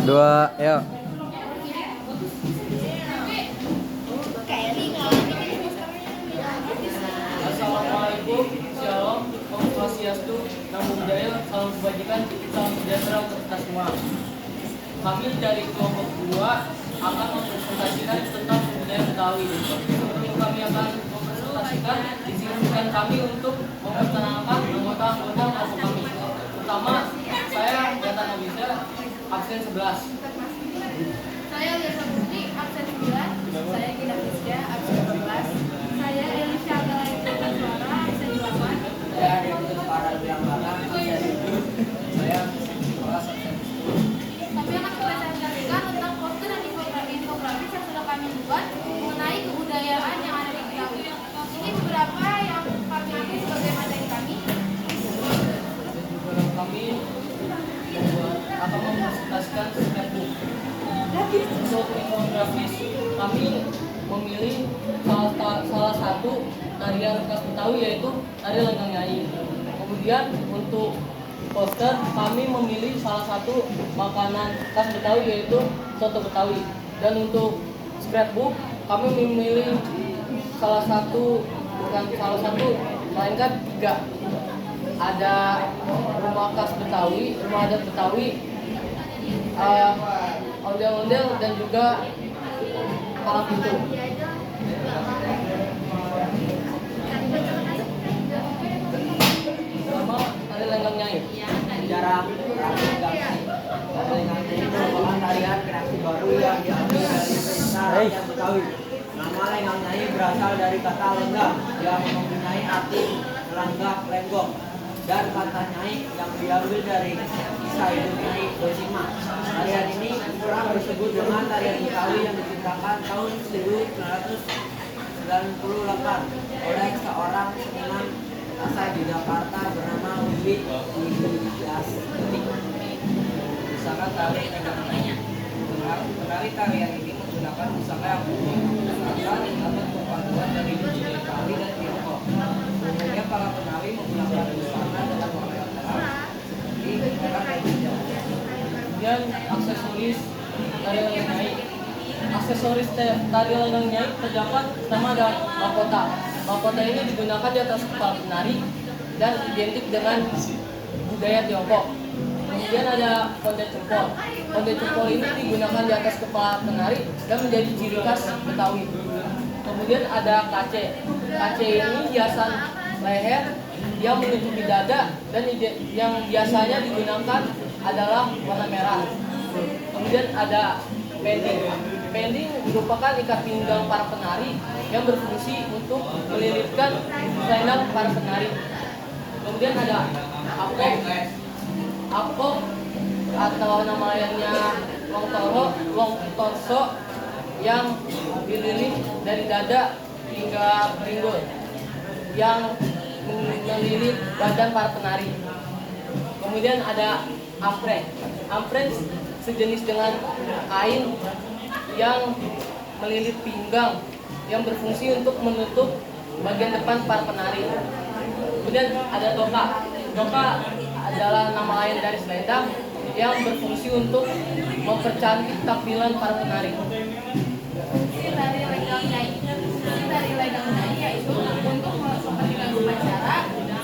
Dua, yuk. Assalamualaikum, shalom, om swastiastu, namo buddhaya, salam kebajikan, salam sejahtera untuk kita semua. Kami dari kelompok 2 akan mempresentasikan tentang budaya Betawi. Sebelum kami akan mempresentasikan, izinkan kami untuk memperkenalkan anggota-anggota kelompok kami. Pertama, saya Gata Nabisa, absen 11. Saya Liasa Putri, absen 9. Saya Gina Fisya, absen 12. Saya Elisha Galai Suara, absen 8. Saya David Para Bilangbara, absen 7. Saya kelas absen 10. Kami akan mempresentasikan tentang poster dan infografis yang sudah kami buat mengenai kebudayaan yang ada di Betawi. Ini beberapa yang kami ambil sebagai materi kami. Kami akan mempresentasikan scrapbook. Untuk infografis, kami memilih salah satu tarian khas Betawi, yaitu tari Lenggang Nyai. Kemudian untuk poster, kami memilih salah satu makanan khas Betawi, yaitu soto Betawi. Dan untuk scrapbook, kami memilih melainkan 3. Ada rumah khas Betawi, rumah adat Betawi, ondel-ondel, dan juga palang pintu. Pertama, tari Lenggang Nyai. Sejarah Ramigaksi. Tari Lenggang Nyai merupakan tarian kreasi baru yang diambil dari cerita rakyat Betawi. Nama Lenggang Nyai berasal dari kata lenggah yang mempunyai arti melanggah lenggong, dan kata nyai yang diambil dari kisah hidup Nyai Dosima. Tarian ini kurang disebut dengan tarian Betawi yang diciptakan tahun 1998 oleh seorang seniman asal di Jakarta bernama Wiwit Widiasti. Pusaka tari Lenggang Nyai. Penari tarian ini menggunakan pusaka yang unik. Pusaka dapat perpaduan dari budaya Bali dan Tiongkok. Umumnya para penari menggunakan busana dengan warna terang seperti merah dan hijau. Kemudian aksesoris tari Lenggang Nyai. Aksesoris tari Lenggang Nyai terdapat pertama ada mahkota. Mahkota ini digunakan di atas kepala penari dan identik dengan budaya Tiongkok. Kemudian ada konde cempol. Konde cempol ini digunakan di atas kepala penari dan menjadi ciri khas Betawi. Kemudian ada kace. Kace ini hiasan leher yang menutupi dada dan yang biasanya digunakan adalah warna merah. Kemudian ada pending. Pending merupakan ikat pinggang para penari yang berfungsi untuk melilitkan selendang para penari. Kemudian ada apok. Apok atau nama lainnya long torso yang dililit dari dada hingga pinggul yang melilit badan para penari. Kemudian ada ampreng. Ampreng sejenis dengan kain yang melilit pinggang yang berfungsi untuk menutup bagian depan para penari. Kemudian ada toka. Toka adalah nama lain dari selendang yang berfungsi untuk mempercantik tampilan para penari. Tari Lenggang Nyai. Tari Lenggang Nyai yaitu untuk kepentingan upacara,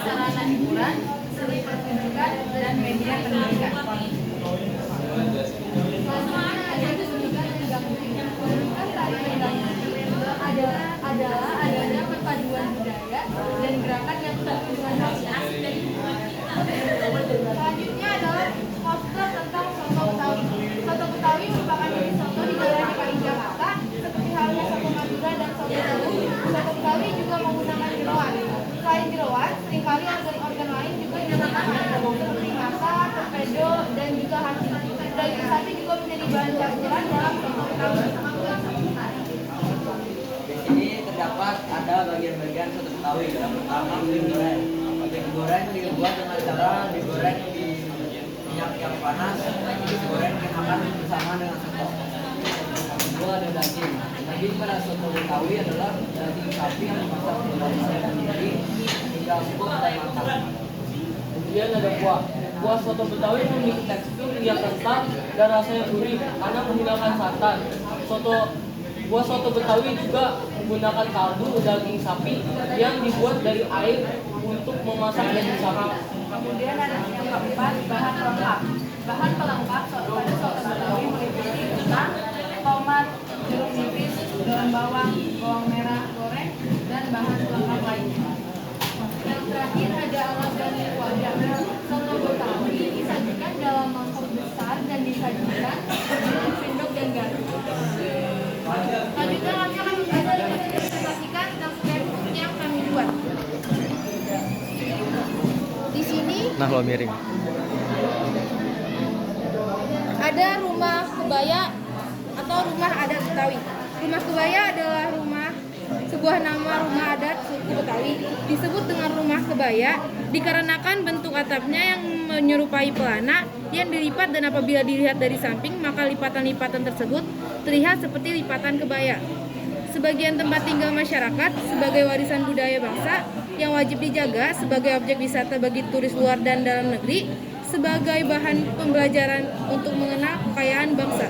sarana hiburan, seni pertunjukan, dan media pendidikan. Tari Lenggang Nyai adalah adanya perpaduan budaya dan gerakan yang terhubungan dengan selanjutnya adalah poster tentang soto Betawi. Soto Betawi merupakan jenis soto di daerah DKI Jakarta seperti halnya soto Madura dan soto Jawa. Soto Betawi juga menggunakan jeroan. Selain jeroan, seringkali organ-organ lain juga digunakan seperti masa, torpedo, dan juga hati. Daging sapi juga menjadi bahan campuran dalam soto Betawi. Di sini terdapat ada bagian-bagian soto Betawi. Yang pertama beling goreng. Beling goreng dibuat dengan cara digoreng di minyak yang panas, digoreng dikenakan bersama dengan soto. Yang kedua ada daging. Daging pada soto Betawi adalah daging sapi yang dimasak dengan sayur sendiri hingga empuk dan matang. Kemudian ada kuah. Kuah soto Betawi memiliki tekstur ia kental dan rasanya gurih karena menggunakan santan. Buah soto Betawi juga menggunakan kaldu daging sapi yang dibuat dari air untuk memasak daging sapi. Kemudian ada yang keempat, bahan pelengkap. Bahan pelengkap pada soto Betawi meliputi kentang, tomat, jeruk nipis, daun bawang, bawang merah goreng, dan bahan pelengkap lainnya. Yang terakhir ada alat dan wadah. Soto Betawi disajikan dalam mangkok besar dan disajikan dengan sendok dan garpu. Selanjutnya kami akan mempresentasikan tentang sketch yang kami buat. Di sini Nah, lo miring. ada rumah kebaya atau rumah adat Betawi. Rumah kebaya adalah sebuah nama rumah adat suku Betawi. Disebut dengan rumah kebaya dikarenakan bentuk atapnya yang menyerupai pelana yang dilipat, dan apabila dilihat dari samping maka lipatan-lipatan tersebut terlihat seperti lipatan kebaya. Sebagian tempat tinggal masyarakat sebagai warisan budaya bangsa yang wajib dijaga sebagai objek wisata bagi turis luar dan dalam negeri, sebagai bahan pembelajaran untuk mengenal kekayaan bangsa.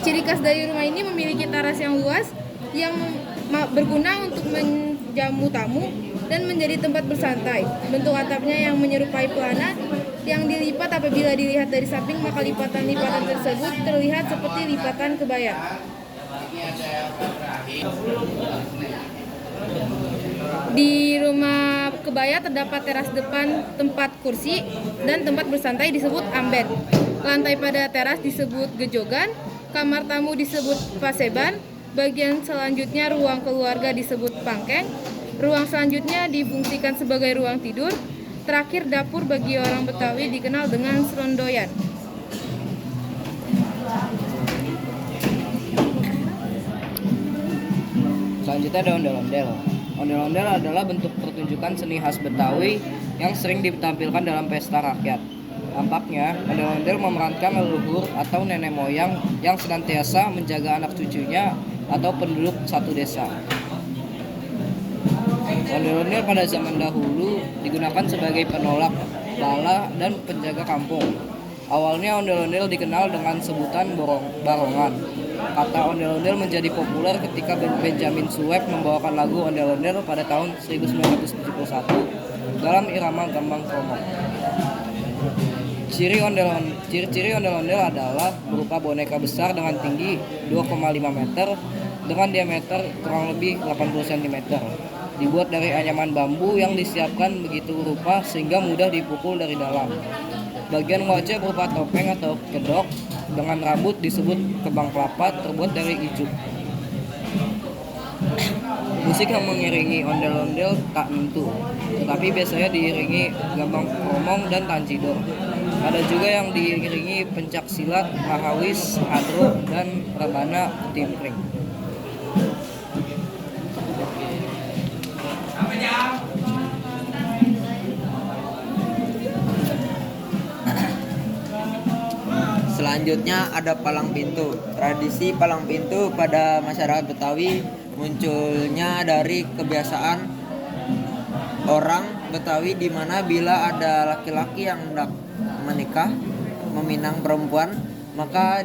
Ciri khas dari rumah ini memiliki teras yang luas yang berguna untuk menjamu tamu dan menjadi tempat bersantai. Bentuk atapnya yang menyerupai pelana yang dilipat, apabila dilihat dari samping maka lipatan-lipatan tersebut terlihat seperti lipatan kebaya. Di rumah kebaya terdapat teras depan tempat kursi dan tempat bersantai disebut amben. Lantai pada teras disebut gejogan, kamar tamu disebut paseban, bagian selanjutnya ruang keluarga disebut pangkeng, ruang selanjutnya difungsikan sebagai ruang tidur, terakhir dapur bagi orang Betawi dikenal dengan serondoyan. Selanjutnya ada ondel-ondel. Ondel-ondel adalah bentuk pertunjukan seni khas Betawi yang sering ditampilkan dalam pesta rakyat. Tampaknya, ondel-ondel memerankan leluhur atau nenek moyang yang senantiasa menjaga anak cucunya atau penduduk satu desa. Ondel-ondel pada zaman dahulu digunakan sebagai penolak bala dan penjaga kampung. Awalnya ondel-ondel dikenal dengan sebutan barongan. Kata ondel-ondel menjadi populer ketika Benjamin Sueb membawakan lagu ondel-ondel pada tahun 1971 dalam irama gambang kromong. Ciri-ciri ondel-ondel adalah berupa boneka besar dengan tinggi 2,5 meter dengan diameter kurang lebih 80 cm. Dibuat dari anyaman bambu yang disiapkan begitu rupa sehingga mudah dipukul dari dalam. Bagian wajah berupa topeng atau kedok dengan rambut disebut kebang kelapa terbuat dari ijuk. Musik yang mengiringi ondel-ondel tak menentu, tetapi biasanya diiringi gambang kromong dan tanjidor. Ada juga yang diiringi pencak silat, mahawis, hadro, dan rebana timpring. Selanjutnya ada palang pintu. Tradisi palang pintu pada masyarakat Betawi munculnya dari kebiasaan orang Betawi di mana bila ada laki-laki yang hendak menikah, meminang perempuan, maka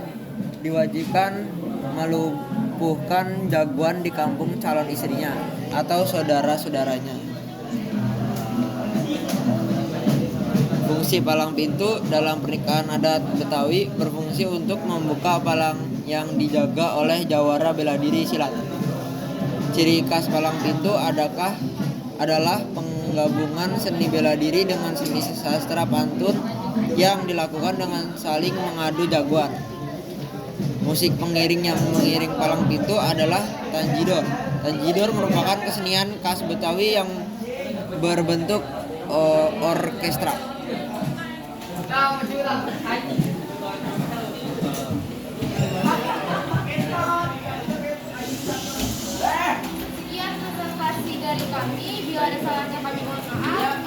diwajibkan melumpuhkan jagoan di kampung calon istrinya atau saudara-saudaranya. Fungsi palang pintu dalam pernikahan adat Betawi berfungsi untuk membuka palang yang dijaga oleh jawara bela diri silat. Ciri khas palang pintu adalah penggabungan seni bela diri dengan seni sastra pantun yang dilakukan dengan saling mengadu jagoan. Musik pengiring yang mengiring palang pintu adalah tanjidor. Tanjidor merupakan kesenian khas Betawi yang berbentuk orkestra. Sekian presentasi dari kami. Bila ada salahnya kami mohon maaf.